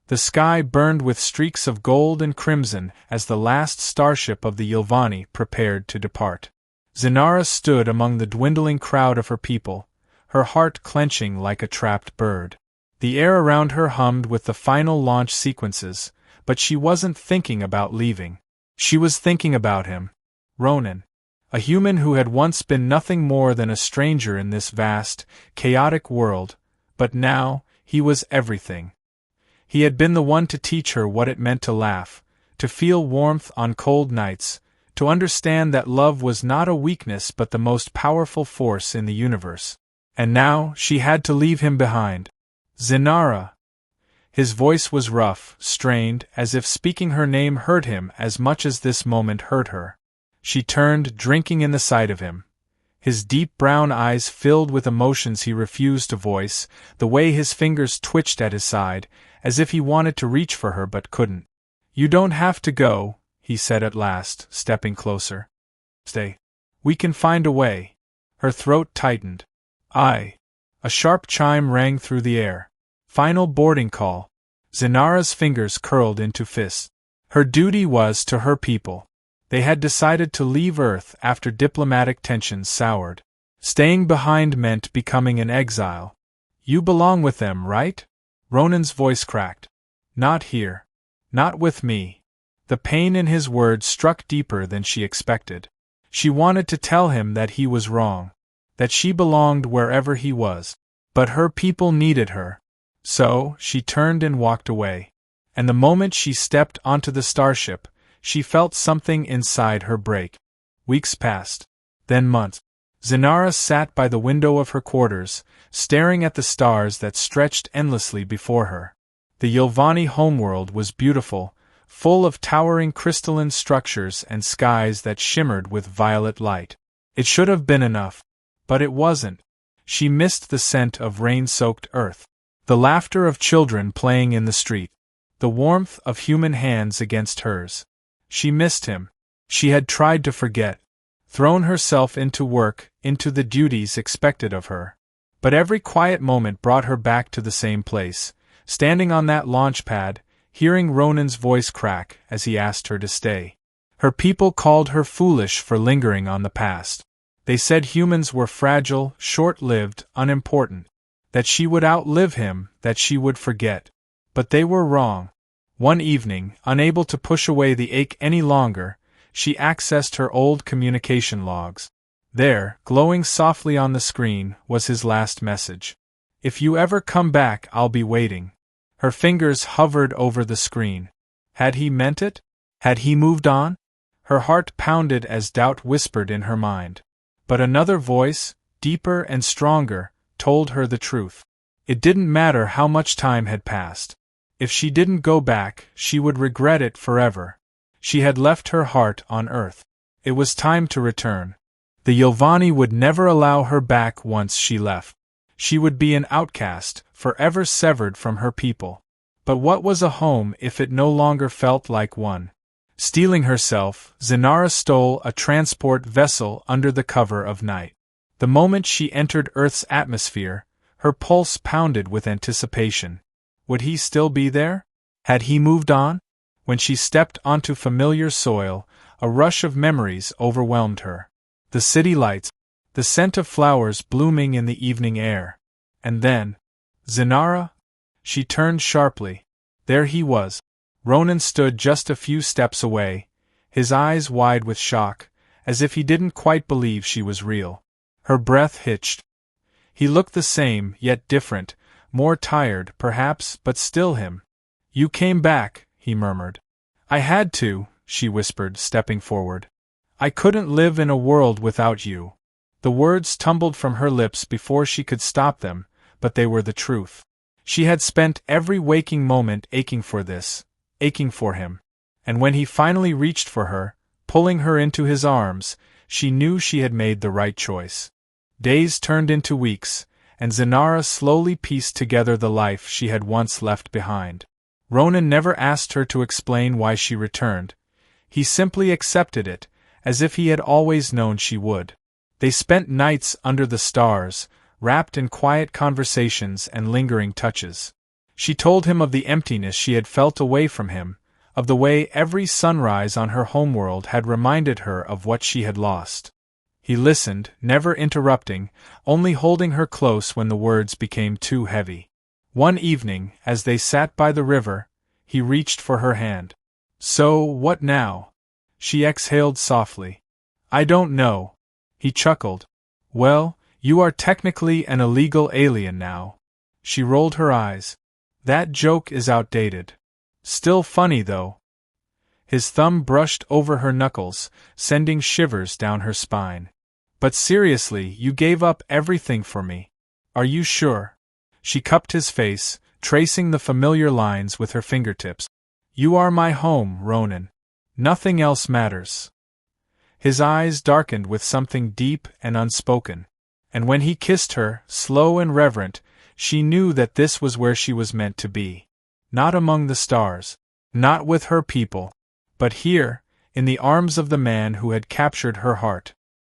The sky burned with streaks of gold and crimson as the last starship of the Yilvani prepared to depart. Zinara stood among the dwindling crowd of her people, her heart clenching like a trapped bird. The air around her hummed with the final launch sequences, but she wasn't thinking about leaving. She was thinking about him. Ronan. A human who had once been nothing more than a stranger in this vast, chaotic world, but now, he was everything. He had been the one to teach her what it meant to laugh, to feel warmth on cold nights, to understand that love was not a weakness but the most powerful force in the universe. And now, she had to leave him behind. Zinara. His voice was rough, strained, as if speaking her name hurt him as much as this moment hurt her. She turned, drinking in the sight of him. His deep brown eyes filled with emotions he refused to voice, the way his fingers twitched at his side, as if he wanted to reach for her but couldn't. "You don't have to go," he said at last, stepping closer. "Stay. We can find a way." Her throat tightened. "I." A sharp chime rang through the air. Final boarding call. Zinara's fingers curled into fists. Her duty was to her people. They had decided to leave Earth after diplomatic tensions soured. Staying behind meant becoming an exile. "You belong with them, right?" Ronan's voice cracked. "Not here. Not with me." The pain in his words struck deeper than she expected. She wanted to tell him that he was wrong, that she belonged wherever he was. But her people needed her. So, she turned and walked away. And the moment she stepped onto the starship, she felt something inside her break. Weeks passed. Then months. Zinara sat by the window of her quarters, staring at the stars that stretched endlessly before her. The Yilvani homeworld was beautiful, full of towering crystalline structures and skies that shimmered with violet light. It should have been enough. But it wasn't. She missed the scent of rain-soaked earth, the laughter of children playing in the street, the warmth of human hands against hers. She missed him. She had tried to forget, thrown herself into work, into the duties expected of her. But every quiet moment brought her back to the same place, standing on that launch pad, hearing Ronan's voice crack as he asked her to stay. Her people called her foolish for lingering on the past. They said humans were fragile, short-lived, unimportant, that she would outlive him, that she would forget. But they were wrong. One evening, unable to push away the ache any longer, she accessed her old communication logs. There, glowing softly on the screen, was his last message. "If you ever come back, I'll be waiting." Her fingers hovered over the screen. Had he meant it? Had he moved on? Her heart pounded as doubt whispered in her mind. But another voice, deeper and stronger, told her the truth. It didn't matter how much time had passed. If she didn't go back, she would regret it forever. She had left her heart on Earth. It was time to return. The Yilvani would never allow her back once she left. She would be an outcast, forever severed from her people. But what was a home if it no longer felt like one? Steeling herself, Zinara stole a transport vessel under the cover of night. The moment she entered Earth's atmosphere, her pulse pounded with anticipation. Would he still be there? Had he moved on? When she stepped onto familiar soil, a rush of memories overwhelmed her. The city lights, the scent of flowers blooming in the evening air. And then, "Zinara?" She turned sharply. There he was. Ronan stood just a few steps away, his eyes wide with shock, as if he didn't quite believe she was real. Her breath hitched. He looked the same, yet different, more tired, perhaps, but still him. "You came back," he murmured. "I had to," she whispered, stepping forward. "I couldn't live in a world without you." The words tumbled from her lips before she could stop them, but they were the truth. She had spent every waking moment aching for this, aching for him. And when he finally reached for her, pulling her into his arms, she knew she had made the right choice. Days turned into weeks, and Zinara slowly pieced together the life she had once left behind. Ronan never asked her to explain why she returned. He simply accepted it, as if he had always known she would. They spent nights under the stars, wrapped in quiet conversations and lingering touches. She told him of the emptiness she had felt away from him, of the way every sunrise on her homeworld had reminded her of what she had lost. He listened, never interrupting, only holding her close when the words became too heavy. One evening, as they sat by the river, he reached for her hand. "So, what now?" She exhaled softly. "I don't know." He chuckled. "Well, you are technically an illegal alien now." She rolled her eyes. "That joke is outdated. Still funny, though." His thumb brushed over her knuckles, sending shivers down her spine. "But seriously, you gave up everything for me. Are you sure?" She cupped his face, tracing the familiar lines with her fingertips. "You are my home, Ronan. Nothing else matters." His eyes darkened with something deep and unspoken, and when he kissed her, slow and reverent, she knew that this was where she was meant to be. Not among the stars, not with her people, but here, in the arms of the man who had captured her heart.